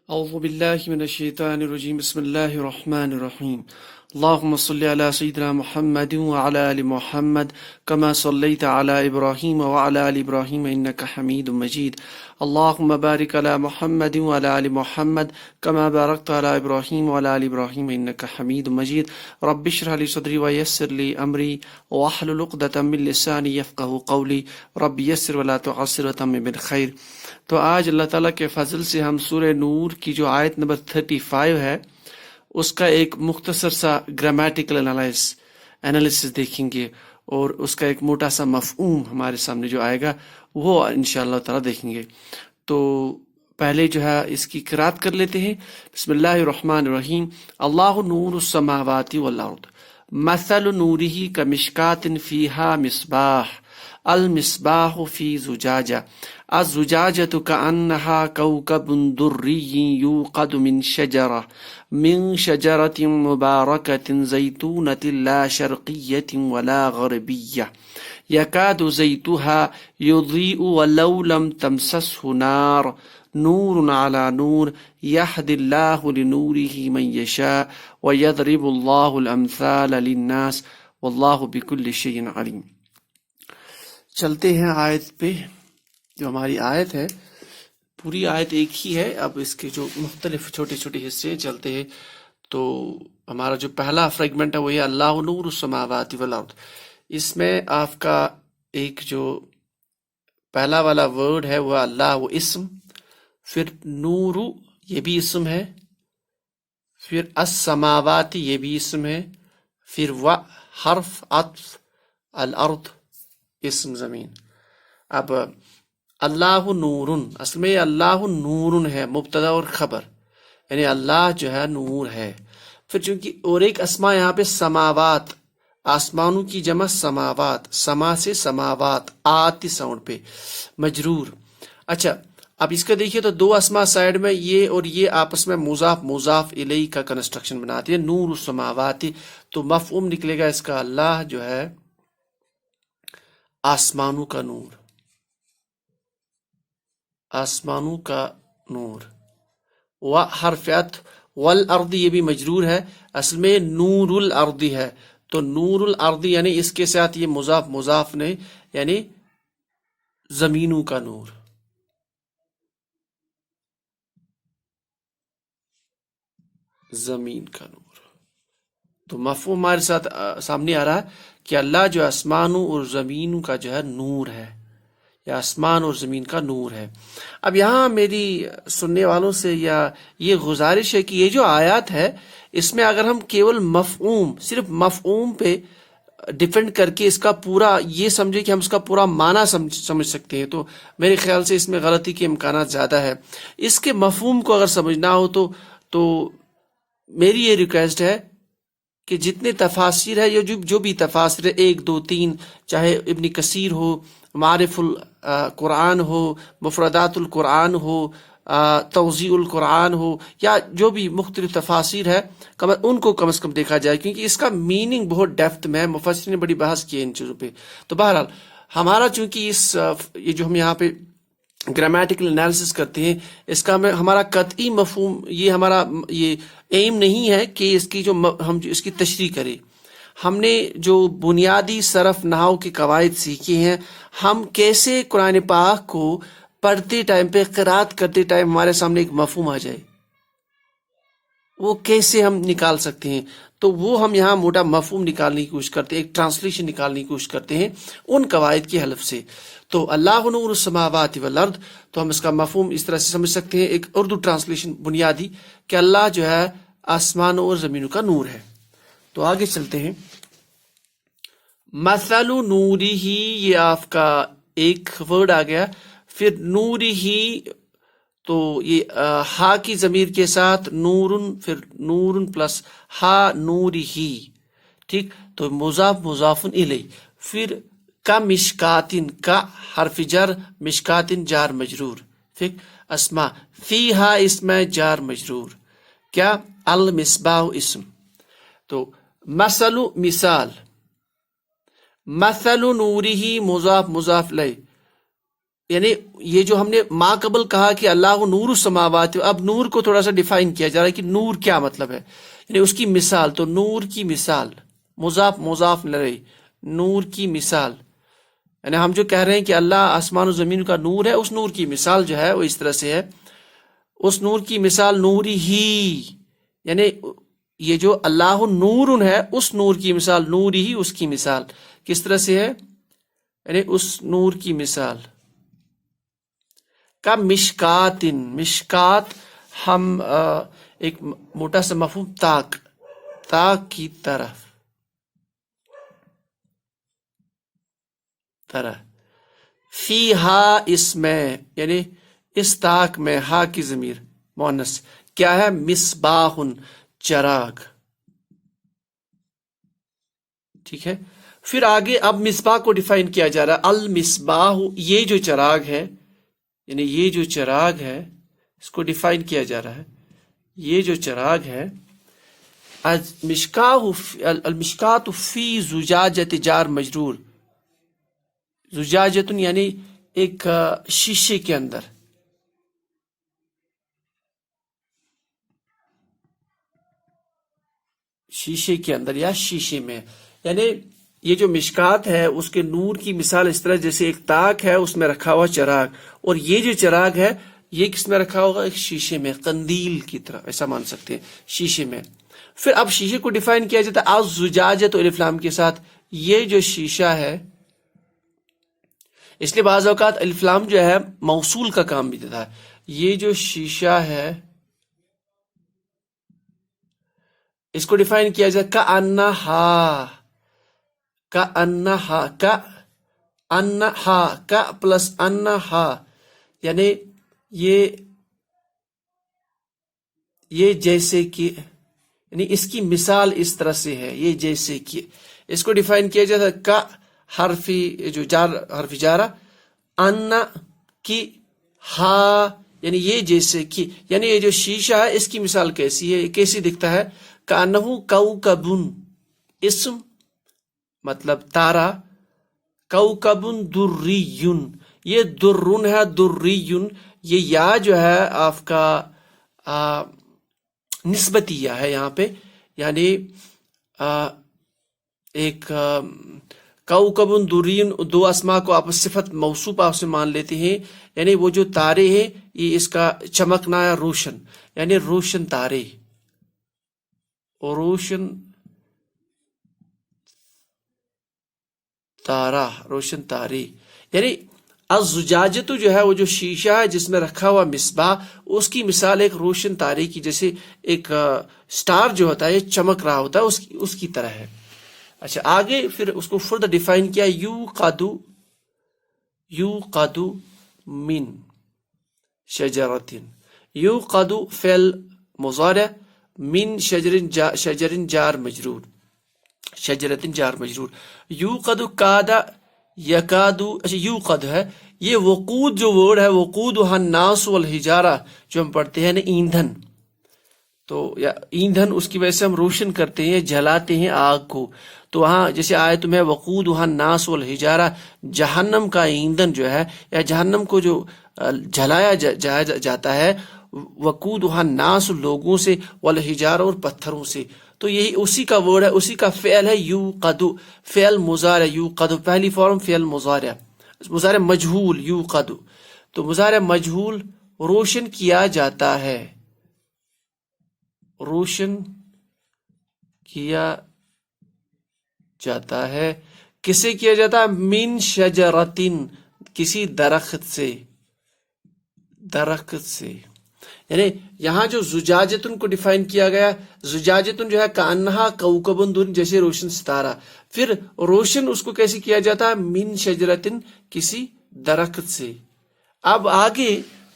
أعوذ بالله من الشيطان الرجيم بسم الله الرحمن الرحيم اللهم صل على سيدنا محمد وعلى آل محمد كما صليت على إبراهيم وعلى آل إبراهيم إنك حميد مجيد اللهم بارك على محمد وعلى آل محمد كما باركت على إبراهيم وعلى آل إبراهيم إنك حميد مجيد رب اشرح لي صدري ويسر لي أمري واحلل عقدة من لساني يفقهوا قولي رب يسر ولا تعسر وتمم بالخير۔ تو آج اللہ تعالیٰ کے فضل سے ہم سورہ نور کی جو آیت نمبر 35 ہے اس کا ایک مختصر سا گرامیٹیکل انالیسس دیکھیں گے، اور اس کا ایک موٹا سا مفہوم ہمارے سامنے جو آئے گا وہ انشاءاللہ تعالیٰ دیکھیں گے۔ تو پہلے جو ہے اس کی قرات کر لیتے ہیں۔ بسم اللہ الرحمن الرحیم۔ اللہ نور السماوات والارض مثل نورہ کمشکات فیہا مصباح المصباح فی زجاجہ الزجاجة كأنها كوكب دري يوقد من شجرة مباركة زيتونة لا شرقية ولا غربية يكاد زيتها يضيء ولو لم تمسسه نار نور على نور يهدي الله لنوره من يشاء ويضرب الله الأمثال للناس والله بكل شيء عليم۔ چلتے ہیں آیت پہ۔ جو ہماری آیت ہے پوری آیت ایک ہی ہے، اب اس کے جو مختلف چھوٹے چھوٹے حصے چلتے ہیں۔ تو ہمارا جو پہلا فریگمنٹ ہے وہ یہ اللہ نور السماوات والارض۔ اس میں آپ کا ایک جو پہلا والا ورڈ ہے وہ اللہ، وہ اسم، پھر نور یہ بھی اسم ہے، پھر السماوات یہ بھی اسم ہے، پھر و حرف عطف، الارض اسم زمین۔ اب اللہ نورن، اصل میں اللہ نورن ہے، مبتدا اور خبر، یعنی اللہ جو ہے نور ہے۔ پھر چونکہ اور ایک اسما یہاں پہ سماوات، آسمانوں کی جمع سماوات، سما سے سماوات، آتی ساؤنڈ پہ مجرور۔ اچھا اب اس کا دیکھیے تو دو اسما سائڈ میں یہ اور یہ آپس میں مضاف مضاف الیہ کا کنسٹرکشن بناتی ہے، نور السماوات، تو مفہوم نکلے گا اس کا اللہ جو ہے آسمانوں کا نور، آسمانوں کا نور۔ و حرف عطف والارض یہ بھی مجرور ہے، اصل میں نور الارض ہے، تو نور الارض یعنی اس کے ساتھ یہ مضاف مضاف نے، یعنی زمینوں کا نور۔ زمین کا نور، تو مفہوم ہمارے ساتھ سامنے آ رہا ہے کہ اللہ جو آسمانوں اور زمینوں کا جو ہے نور ہے، یا آسمان اور زمین کا نور ہے۔ اب یہاں میری سننے والوں سے یا یہ گزارش ہے کہ یہ جو آیات ہے اس میں اگر ہم کیول مفہوم، صرف مفہوم پہ ڈیپینڈ کر کے اس کا پورا یہ سمجھے کہ ہم اس کا پورا معنی سمجھ سکتے ہیں، تو میرے خیال سے اس میں غلطی کے امکانات زیادہ ہے۔ اس کے مفہوم کو اگر سمجھنا ہو تو میری یہ ریکویسٹ ہے کہ جتنے تفاسیر ہے، یہ جو بھی تفاسیر ہے، 1 2 3، چاہے ابن کثیر ہو، معارف القرآن ہو، مفردات القرآن ہو، توضیح القرآن ہو، یا جو بھی مختلف تفاسیر ہے، ان کو کم از کم دیکھا جائے، کیونکہ اس کا میننگ بہت ڈیپتھ میں ہے، مفسرین نے بڑی بحث کی ہے ان چیزوں پہ۔ تو بہرحال ہمارا چونکہ یہ جو ہم یہاں پہ گرامیٹیکل انالیسس کرتے ہیں، اس کا ہمارا قطعی مفہوم، یہ ہمارا یہ ایم نہیں ہے کہ اس کی ہم اس کی تشریح کریں۔ ہم نے جو بنیادی صرف نحو کے قواعد سیکھے ہیں، ہم کیسے قرآن پاک کو پڑھتے ٹائم پہ قرات کرتے ٹائم ہمارے سامنے ایک مفہوم آ جائے، وہ کیسے ہم نکال سکتے ہیں، تو وہ ہم یہاں موٹا مفہوم نکالنے کی کوشش کرتے ہیں، ایک ٹرانسلیشن نکالنے کی کوشش کرتے ہیں ان قواعد کی حلف سے۔ تو اللہ نور السماوات والارض، تو ہم اس کا مفہوم اس طرح سے سمجھ سکتے ہیں، ایک اردو ٹرانسلیشن بنیادی، کہ اللہ جو ہے آسمانوں اور زمینوں کا نور ہے۔ تو آگے چلتے ہیں۔ مثل نوری ہی، یہ آپ کا ایک ورڈ آ گیا، پھر نوری ہی، تو یہ ہا کی ضمیر کے ساتھ نورن، پھر نورن پلس ہا، نوری ہی، ٹھیک، تو مضاف مضاف الیہ، پھر کا مشکاتن، کا حرف جر، مشکاتن جار مجرور، پھر اسما، فیہا اسم جار مجرور، کیا المصباح اسم، تو مثل مثال، مثل نورہ مضاف مضاف الیہ، یعنی یہ جو ہم نے ما قبل کہا کہ اللہ نور السماوات، اب نور کو تھوڑا سا ڈیفائن کیا جا رہا ہے کہ نور کیا مطلب ہے، یعنی اس کی مثال. تو نور کی مثال، مضاف مضاف نہ رہی، نور کی مثال، یعنی ہم جو کہہ رہے ہیں کہ اللہ آسمان و زمین کا نور ہے، اس نور کی مثال جو ہے وہ اس طرح سے ہے. اس نور کی مثال نوری ہی، یعنی یہ جو اللہ نور ہے اس نور کی مثال نوری ہی، اس کی مثال کس طرح سے ہے، یعنی اس نور کی مثال کا مشکاتن. مشکات ہم ایک موٹا سا مفہوم تاک کی طرح فی ہا، اس میں، یعنی اس تاک میں، ہا کی ضمیر مؤنث کیا ہے، مصباح، چراغ. ٹھیک ہے. پھر آگے اب مصباح کو ڈیفائن کیا جا رہا ہے. المصباح، یہ جو چراغ ہے، یعنی یہ جو چراغ ہے اس کو ڈیفائن کیا جا رہا ہے. یہ جو چراغ ہے، المشکات فی زجاجت جار مجرور. زجاجتن یعنی ایک شیشے کے اندر، شیشے کے اندر یا شیشے میں، یعنی یہ جو مشکات ہے اس کے نور کی مثال اس طرح جیسے ایک تاک ہے اس میں رکھا ہوا چراغ، اور یہ جو چراغ ہے یہ کس میں رکھا ہوگا، ایک شیشے میں، قندیل کی طرح ایسا مان سکتے ہیں، شیشے میں. پھر اب شیشے کو ڈیفائن کیا جاتا ہے الزجاجۃ الف لام کے ساتھ. یہ جو شیشہ ہے، اس لیے بعض اوقات الف لام جو ہے موصول کا کام بھی دیتا ہے. یہ جو شیشہ ہے اس کو ڈیفائن کیا جائے کا پلس انہا، یعنی یہ جیسے کہ، یعنی اس کی مثال اس طرح سے ہے، یہ جیسے کہ. اس کو ڈیفائن کیا جاتا ہے کا حرفی جو جار، حرف جارہ، ان کی ہا، یعنی یہ جیسے کہ، یعنی یہ جو شیشہ ہے اس کی مثال کیسی ہے، کیسی دکھتا ہے، کانہو کوکبن، اسم مطلب تارا، کوکبن دریون، یہ درون ہے، دریون، یہ یا جو ہے آپ کا نسبتی یا ہے یہاں پہ، یعنی ایک کوکبن دریون، دو اسما کو آپ صفت موصوف آپ سے مان لیتے ہیں، یعنی وہ جو تارے ہیں یہ اس کا چمکنا ہے روشن، یعنی روشن تارے، روشن تارا، روشن تارے. یعنی الزجاجت جو ہے وہ جو شیشہ ہے جس میں رکھا ہوا مصباح، اس کی مثال ایک روشن تارے کی، جیسے ایک سٹار جو ہوتا ہے یہ چمک رہا ہوتا ہے اس کی طرح ہے. اچھا آگے پھر اس کو فردر ڈیفائن کیا، یوقد من شجرۃ. یوقد فعل مضارع، من شجر جار مجرور، شجرۃ جار مجرور. یوقد کاد یکاد، اچھا یوقد ہے، یہ وقود جو ورڈ ہے، وقود الناس والحجارہ جو ہم پڑھتے ہیں نا، ایندھن، تو یا ایندھن اس کی وجہ سے ہم روشن کرتے ہیں، جلاتے ہیں آگ کو. تو وہاں جیسے آیت میں وقود الناس والحجارہ، جہنم کا ایندھن جو ہے یا جہنم کو جو جلایا جاتا ہے، وقود الناس لوگوں سے، والحجارہ اور پتھروں سے. تو یہی اسی کا ورڈ ہے، اسی کا فعل ہے یوقد، فعل مضارع یوقد، پہلی فارم فعل مضارع، مضارع مجہول یوقد. تو مضارع مجہول روشن کیا جاتا ہے، روشن کیا جاتا ہے. کسے کیا جاتا ہے، من شجرتن، کسی درخت سے، درخت سے. یعنی یہاں جو زجاجتن کو ڈیفائن کیا گیا، زجاجتن جو ہے کانہا کوکبن در، جیسے روشن ستارہ. پھر روشن اس کو کیسے کیا جاتا ہے، من شجرتن، کسی درخت سے. اب آگے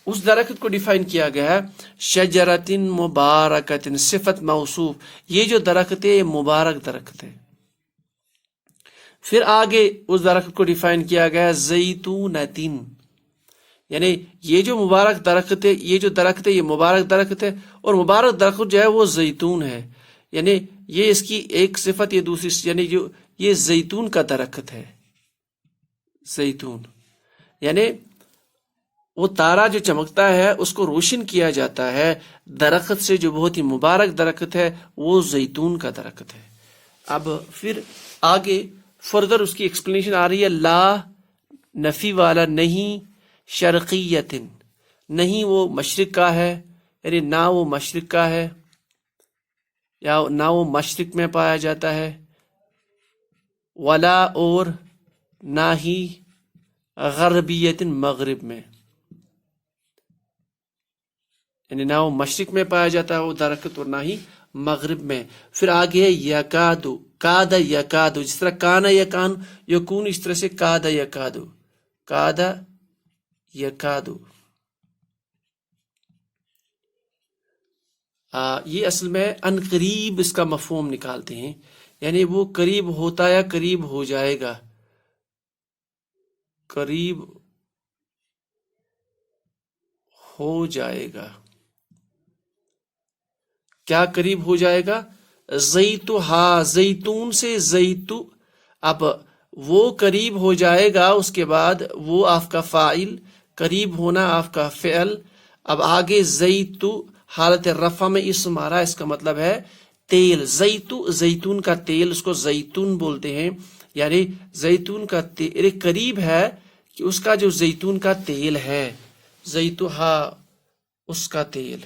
اس درخت کو ڈیفائن کیا گیا ہے شجرتن مبارکتن، صفت موصوف، یہ جو درخت ہے یہ مبارک درخت ہے. پھر آگے اس درخت کو ڈیفائن کیا گیا زیتونتن، یعنی یہ جو مبارک درخت ہے، یہ جو درخت ہے یہ مبارک درخت ہے، اور مبارک درخت جو ہے وہ زیتون ہے. یعنی یہ اس کی ایک صفت، یہ دوسری، یعنی جو یہ زیتون کا درخت ہے، زیتون. یعنی وہ تارا جو چمکتا ہے اس کو روشن کیا جاتا ہے درخت سے جو بہت ہی مبارک درخت ہے، وہ زیتون کا درخت ہے۔ اب پھر آگے فردر اس کی ایکسپلینیشن آ رہی ہے، لا نفی والا نہیں، شرقیتن نہیں وہ مشرق کا ہے، یعنی نہ وہ مشرق کا ہے یا نہ وہ مشرق میں پایا جاتا ہے، ولا اور نہ ہی غربیت مغرب میں، یعنی نہ وہ مشرق میں پایا جاتا ہے وہ درخت اور نہ ہی مغرب میں۔ پھر آگے ہے یکادو، کادا یکادو، جس طرح کانا یکان یکون، اس طرح سے کادا یکادو، کادا یکادو۔ یہ اصل میں ان قریب اس کا مفہوم نکالتے ہیں، یعنی وہ قریب ہوتا یا قریب ہو جائے گا، قریب ہو جائے گا۔ کیا قریب ہو جائے گا؟ زیتو، ہاں زیتون سے زیتو، اب وہ قریب ہو جائے گا، اس کے بعد وہ آپ کا فاعل، قریب ہونا آپ کا فعل۔ اب آگے زیتو حالت رفع میں اسم آ رہا ہے، اس کا مطلب ہے تیل، زیتو زیتون کا تیل، اس کو زیتون بولتے ہیں، یعنی زیتون کا تیل قریب ہے کہ اس کا جو زیتون کا تیل ہے، زیتو ہاں اس کا تیل،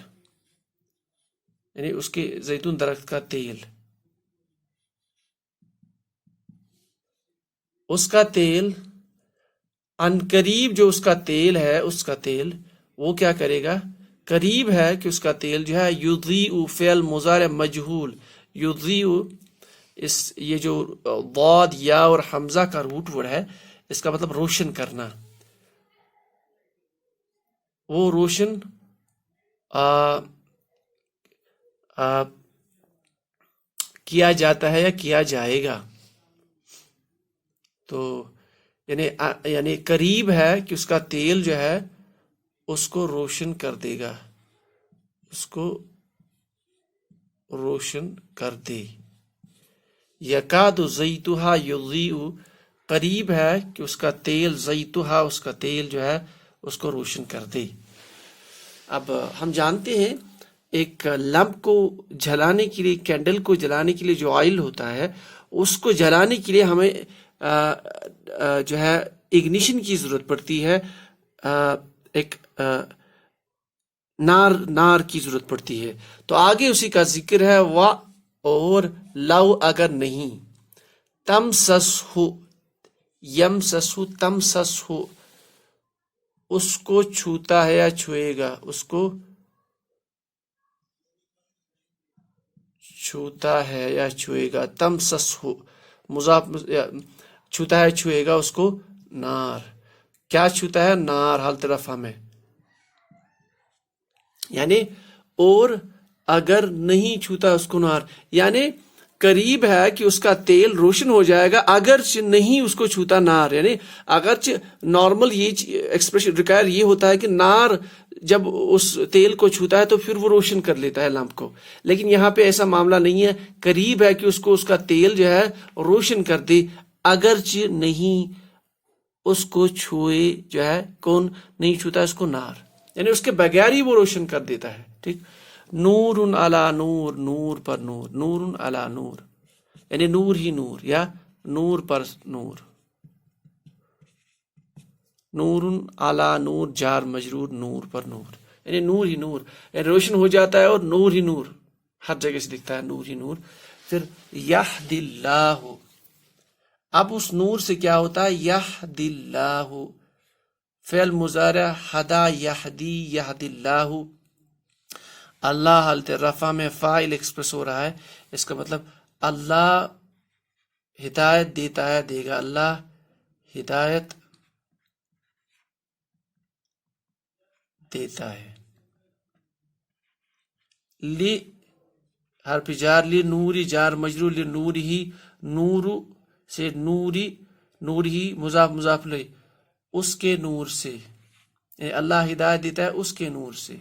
یعنی اس کے زیتون درخت کا تیل، اس کا تیل ان قریب جو اس کا تیل ہے، اس کا تیل وہ کیا کرے گا؟ قریب ہے کہ اس کا تیل جو ہے یضیء، فعل مضارع مجہول، یضیء، اس یہ جو ضاد یا اور حمزہ کا روٹ ورڈ ہے، اس کا مطلب روشن کرنا، وہ روشن کیا جاتا ہے یا کیا جائے گا۔ تو یعنی قریب ہے کہ اس کا تیل جو ہے اس کو روشن کر دے گا، اس کو روشن کر دے۔ یکاد زیتھا یضیء، قریب ہے کہ اس کا تیل، زیتھا اس کا تیل جو ہے اس کو روشن کر دے۔ اب ہم جانتے ہیں ایک لمپ کو جلانے کے لیے، کینڈل کو جلانے کے لیے جو آئل ہوتا ہے، اس کو جلانے کے لیے ہمیں جو ہے اگنیشن کی ضرورت پڑتی ہے، ایک نار کی ضرورت پڑتی ہے۔ تو آگے اسی کا ذکر ہے، وا اور لو اگر نہیں، تم سس ہو، یم سس ہو، تم سس ہو، اس کو چھوتا ہے یا چھوئے گا، اس کو چھوتا ہے یا چھوئے گا، تم سس ہو مضاف، چھوتا ہے چھوئے گا اس کو نار، کیا چھوتا ہے؟ نار حالت رفع میں، یعنی اور اگر نہیں چھوتا اس کو نار، یعنی قریب ہے کہ اس کا تیل روشن ہو جائے گا اگرچہ نہیں اس کو چھوتا نار، یعنی اگرچہ نارمل یہ ایکسپریشن ریکوائر یہ ہوتا ہے کہ نار جب اس تیل کو چھوتا ہے تو پھر وہ روشن کر لیتا ہے لمپ کو، لیکن یہاں پہ ایسا معاملہ نہیں ہے، قریب ہے کہ اس کا تیل جو ہے روشن کر دے اگرچہ نہیں اس کو چھوئے، جو ہے کون نہیں چھوتا اس کو نار، یعنی اس کے بغیر ہی وہ روشن کر دیتا ہے۔ ٹھیک، نور علی نور، نور پر نور، نور علی نور، یعنی نور ہی نور یا نور پر نور، نور علی نور جار مجرور، نور پر نور، یعنی نور ہی نور، یعنی روشن ہو جاتا ہے اور نور ہی نور، ہر جگہ سے دکھتا ہے نور ہی نور۔ پھر یہدی اللہ، اب اس نور سے کیا ہوتا ہے؟ یہدی اللہ، فعل مضارع ہدا یہدی، یہدی اللہ، اللہ حالت رفع میں فاعل ایکسپریس ہو رہا ہے، اس کا مطلب اللہ ہدایت دیتا ہے، دے گا، اللہ ہدایت دیتا ہے۔ لی حرف جار، لی نوری جار مجرور، لی نور ہی، نور سے نوری، نور ہی مضاف مضاف لے، اس کے نور سے، یعنی اللہ ہدایت دیتا ہے اس کے نور سے۔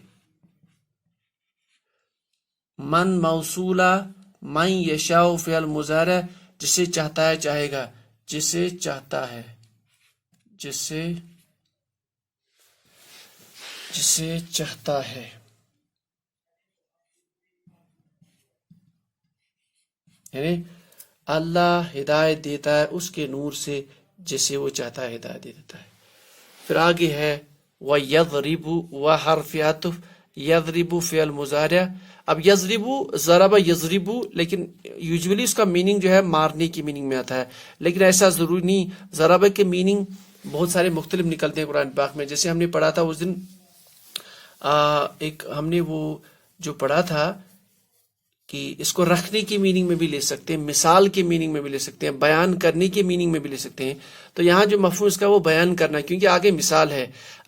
من موصولہ، من یشاء فعل مضارع، جسے چاہتا ہے چاہے گا، جسے چاہتا ہے، جسے جسے چاہتا ہے. یعنی اللہ ہدایت دیتا ہے اس کے نور سے جسے وہ چاہتا ہے ہدایت دے دیتا ہے. پھر آگے ہے وَيَضْرِبُ وَحَرْفِ عَطْف. یضرب فعل مضارع. اب یضرب ضرب یضرب، لیکن یوزولی اس کا میننگ جو ہے مارنے کی میننگ میں آتا ہے، لیکن ایسا ضروری نہیں. ضرب کے میننگ بہت سارے مختلف نکلتے ہیں قرآن پاک میں. جیسے ہم نے پڑھا تھا اس دن ایک ہم نے وہ جو پڑھا تھا کہ اس کو رکھنے کی میننگ میں بھی لے سکتے ہیں، مثال کے میننگ میں بھی لے سکتے ہیں، بیان کرنے کے میننگ میں بھی لے سکتے ہیں. تو یہاں جو مفہوم اس کا وہ بیان کرنا، کیونکہ آگے مثال ہے.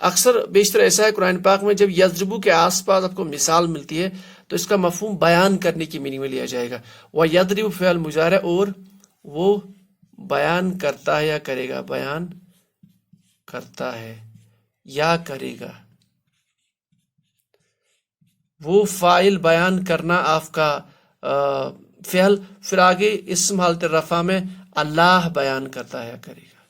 اکثر بیشتر ایسا ہے قرآن پاک میں جب یضربو کے آس پاس آپ کو مثال ملتی ہے تو اس کا مفہوم بیان کرنے کی میننگ میں لیا جائے گا. وَيَضْرِبُ فعل مضارع، اور وہ بیان کرتا ہے یا کرے گا، بیان کرتا ہے یا کرے گا. وہ فاعل بیان کرنا آپ کا فعل. پھر آگے اسم حالت رفع میں اللہ بیان کرتا ہے یا کرے گا.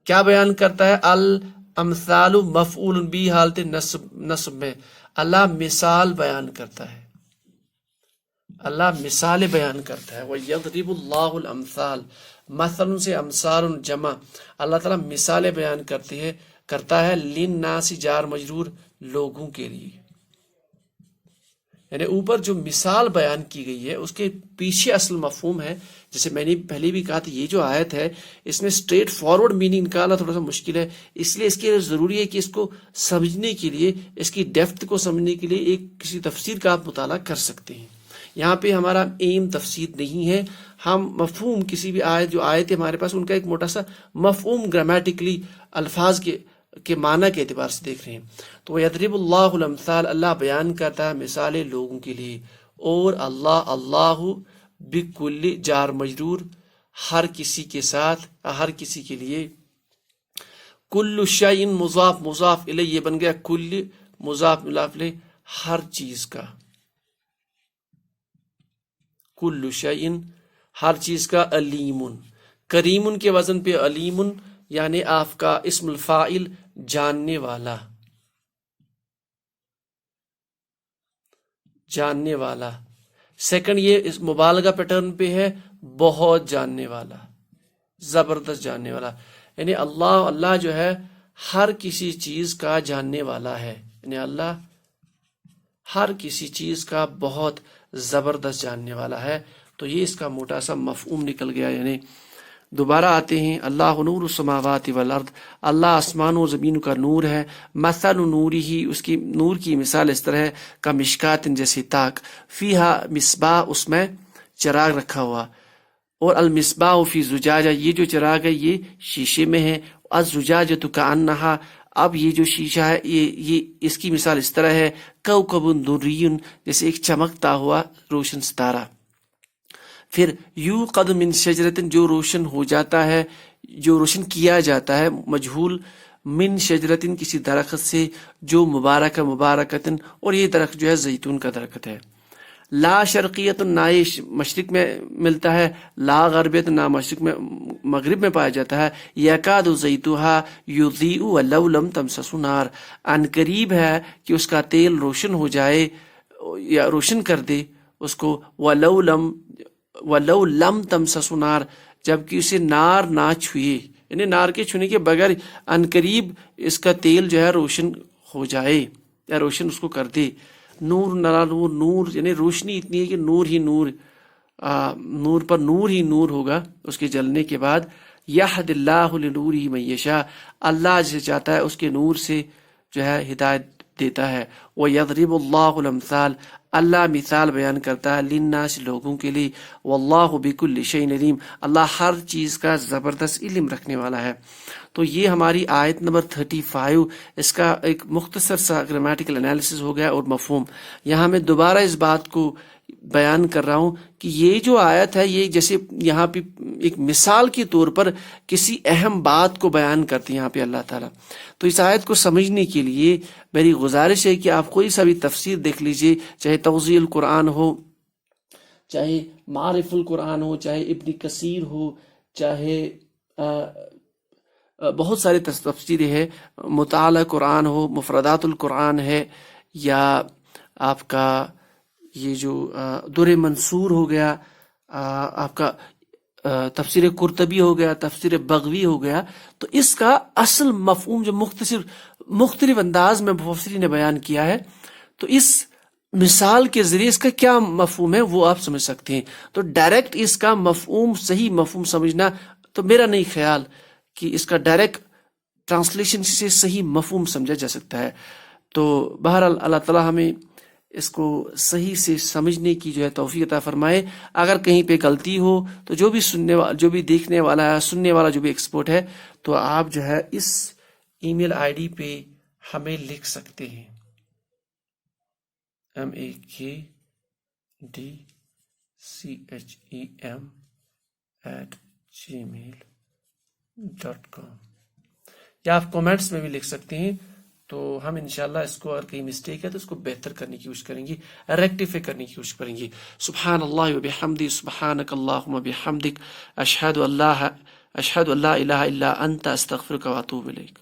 کیا بیان کرتا ہے؟ الامثال مفعول بھی حالت نصب میں اللہ مثال بیان کرتا ہے، اللہ مثال بیان کرتا ہے. وَيَضْرِبُ اللَّهُ الْأَمْثَالَ، مثل سے امثال جمع، اللہ تعالیٰ مثالیں بیان کرتا ہے. لِلنَّاسِ جار مجرور، لوگوں کے لیے. یعنی اوپر جو مثال بیان کی گئی ہے اس کے پیچھے اصل مفہوم ہے. جیسے میں نے پہلے بھی کہا تھا یہ جو آیت ہے اس میں اسٹریٹ فارورڈ میننگ نکالنا تھوڑا سا مشکل ہے، اس لیے اس کے ضروری ہے کہ اس کو سمجھنے کے لیے، اس کی ڈیپتھ کو سمجھنے کے لیے ایک کسی تفسیر کا آپ مطالعہ کر سکتے ہیں. یہاں پہ ہمارا ایم تفسیر نہیں ہے، ہم مفہوم کسی بھی آیت جو آیت ہے ہمارے پاس ان کا ایک موٹا سا مفہوم گرامیٹکلی الفاظ کے معنی کے اعتبار سے دیکھ رہے ہیں. تو یضرب اللہ الامثال، اللہ بیان کرتا ہے مثالیں لوگوں کے لیے. اور اللہ بکل جار مجرور، ہر کسی کے ساتھ، ہر کسی کے لیے. کل شیء مضاف مضاف الیہ، یہ بن گیا کل مضاف مضاف الیہ، ہر چیز کا. کل شیء ہر چیز کا. علیم کریم کے وزن پہ علیم، یعنی آپ کا اسم الفاعل جاننے والا، جاننے والا. سیکنڈ یہ اس مبالغہ پیٹرن پہ ہے، بہت جاننے والا، زبردست جاننے والا. یعنی اللہ جو ہے ہر کسی چیز کا جاننے والا ہے، یعنی اللہ ہر کسی چیز کا بہت زبردست جاننے والا ہے. تو یہ اس کا موٹا سا مفہوم نکل گیا. یعنی دوبارہ آتے ہیں، اللہ نور السماوات والارض، اللہ آسمان و زمین کا نور ہے. مثل نوری ہی، اس کی نور کی مثال اس طرح ہے کا مشکات، جیسی تاک، فیہا مصباح، اس میں چراغ رکھا ہوا. اور المصباح فی زجاجہ، یہ جو چراغ ہے یہ شیشے میں ہے. الزجاجۃ کأنہا، اب یہ جو شیشہ ہے یہ اس کی مثال اس طرح ہے کوکب دری، جیسے ایک چمکتا ہوا روشن ستارہ. پھر یوقد من شجرۃ، جو روشن ہو جاتا ہے، جو روشن کیا جاتا ہے، مجہول. من شجرۃ، کسی درخت سے، جو مبارکۃ، اور یہ درخت جو ہے زیتون کا درخت ہے. لا شرقیت، نہ یہ مشرق میں ملتا ہے، لا غربیت، نہ مشرق میں مغرب میں پایا جاتا ہے. یکاد زیتها یضیء ولو لم تمسسه نار، ان قریب ہے کہ اس کا تیل روشن ہو جائے یا روشن کر دے اس کو. ولو لم تمسسه نار، جبکہ اسے نار نہ چھوئے، یعنی نار کے چھونے کے بغیر ان قریب اس کا تیل جو ہے روشن ہو جائے یا روشن اس کو کر دے. نور نرا نور، نور یعنی روشنی اتنی ہے کہ نور ہی نور، نور پر نور ہی نور ہوگا اس کے جلنے کے بعد. یہد اللہ لنورہ من یشاء، اللہ جسے چاہتا ہے اس کے نور سے جو ہے ہدایت دیتا ہے. وَيَضْرِبُ اللَّهُ الْأَمْثَالَ، اللہ مثال بیان کرتا ہے للناس، لوگوں کے لیے. واللہ بکل شیء علیم، اللہ ہر چیز کا زبردست علم رکھنے والا ہے. تو یہ ہماری آیت نمبر 35، اس کا ایک مختصر سا گرامیٹیکل انالیسس ہو گیا اور مفہوم. یہاں میں دوبارہ اس بات کو بیان کر رہا ہوں کہ یہ جو آیت ہے یہ جیسے یہاں پہ ایک مثال کے طور پر کسی اہم بات کو بیان کرتی ہے یہاں پہ اللہ تعالیٰ. تو اس آیت کو سمجھنے کے لیے میری گزارش ہے کہ آپ کوئی سا بھی تفسیر دیکھ لیجئے، چاہے توضیح القرآن ہو، چاہے معارف القرآن ہو، چاہے ابن کثیر ہو، چاہے بہت سارے تفسیریں ہیں، مطالعہ قرآن ہو، مفردات القرآن ہے، یا آپ کا یہ جو در منصور ہو گیا، آپ کا تفسیر قرطبی ہو گیا، تفسیر بغوی ہو گیا، تو اس کا اصل مفہوم جو مختلف انداز میں مفسرین نے بیان کیا ہے، تو اس مثال کے ذریعے اس کا کیا مفہوم ہے وہ آپ سمجھ سکتے ہیں۔ تو ڈائریکٹ اس کا مفہوم، صحیح مفہوم سمجھنا تو میرا نہیں خیال کہ اس کا ڈائریکٹ ٹرانسلیشن سے صحیح مفہوم سمجھا جا سکتا ہے۔ تو بہرحال اللہ تعالیٰ ہمیں اس کو صحیح سے سمجھنے کی جو ہے توفیق عطا فرمائے۔ اگر کہیں پہ غلطی ہو تو جو بھی دیکھنے والا ہے، سننے والا جو بھی ایکسپرٹ ہے، تو آپ جو ہے اس ای میل آئی ڈی پہ ہمیں لکھ سکتے ہیں، makdchem@gmail.com، یا آپ کومنٹس میں بھی لکھ سکتے ہیں، تو ہم انشاءاللہ اس کو اگر کہیں مسٹیک ہے تو اس کو بہتر کرنے کی کوشش کریں گے، ریکٹیفائی کرنے کی کوشش کریں گے۔ سبحان اللہ و بحمدہ، سبحانک اللہم و بحمدک، اشہد ان لا الہ الا انت، استغفرک و اتوب الیک۔